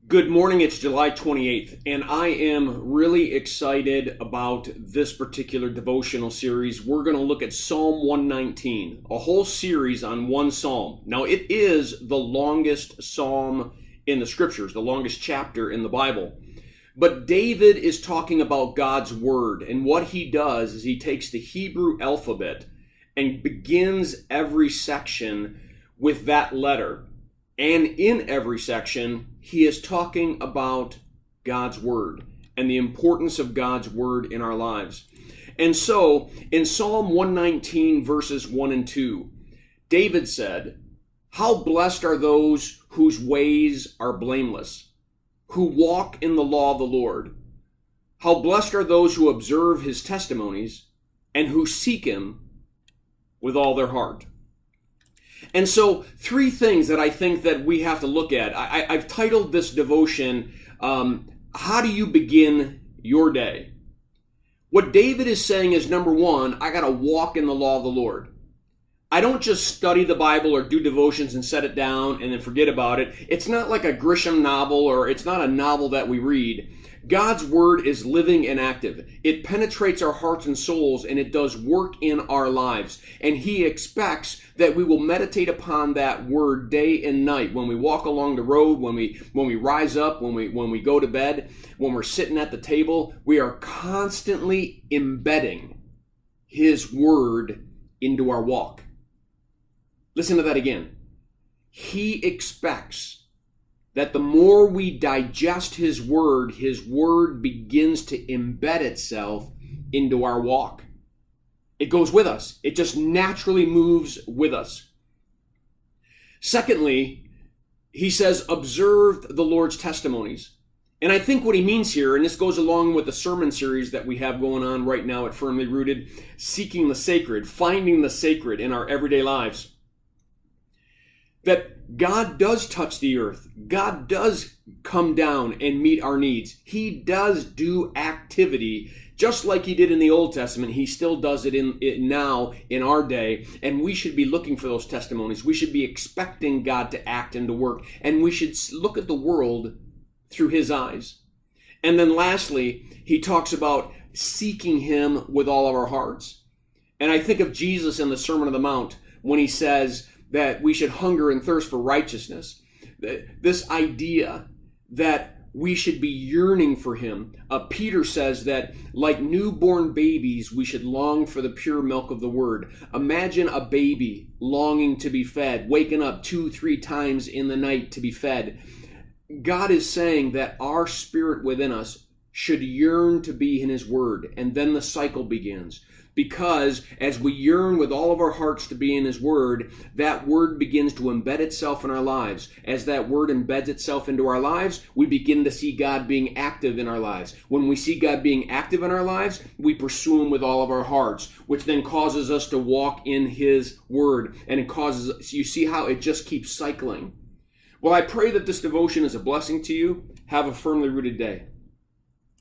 Good morning, it's July 28th, and I am really excited about this particular devotional series. We're going to look at Psalm 119, a whole series on one psalm. Now, it is the longest psalm in the scriptures, the longest chapter in the Bible. But David is talking about God's word, and what he does is he takes the Hebrew alphabet and begins every section with that letter. And in every section, he is talking about God's word and the importance of God's word in our lives. And so, in Psalm 119, verses 1 and 2, David said, "How blessed are those whose ways are blameless, who walk in the law of the Lord. How blessed are those who observe his testimonies and who seek him with all their heart." And so, three things that I think that we have to look at. I've titled this devotion, How Do You Begin Your Day? What David is saying is, number one, I got to walk in the law of the Lord. I don't just study the Bible or do devotions and set it down and then forget about it. It's not like a Grisham novel, or it's not a novel that we read. God's word is living and active. It penetrates our hearts and souls, and it does work in our lives. And he expects that we will meditate upon that word day and night. When we walk along the road, when we rise up, when we go to bed, when we're sitting at the table, we are constantly embedding his word into our walk. Listen to that again. He expects that the more we digest his word begins to embed itself into our walk. It goes with us. It just naturally moves with us. Secondly, he says, observe the Lord's testimonies. And I think what he means here, and this goes along with the sermon series that we have going on right now at Firmly Rooted, seeking the sacred, finding the sacred in our everyday lives. That God does touch the earth. God does come down and meet our needs. He does do activity just like he did in the Old Testament. He still does it now in our day, and we should be looking for those testimonies. We should be expecting God to act and to work, and we should look at the world through his eyes. And then lastly, he talks about seeking him with all of our hearts. And I think of Jesus in the Sermon on the Mount when he says that we should hunger and thirst for righteousness. This idea that we should be yearning for him. Peter says that like newborn babies, we should long for the pure milk of the word. Imagine a baby longing to be fed, waking up 2-3 times in the night to be fed. God is saying that our spirit within us should yearn to be in his word, and then the cycle begins. Because as we yearn with all of our hearts to be in his word, that word begins to embed itself in our lives. As that word embeds itself into our lives, we begin to see God being active in our lives. When we see God being active in our lives, we pursue him with all of our hearts, which then causes us to walk in his word. And it causes, you see how it just keeps cycling. Well, I pray that this devotion is a blessing to you. Have a firmly rooted day.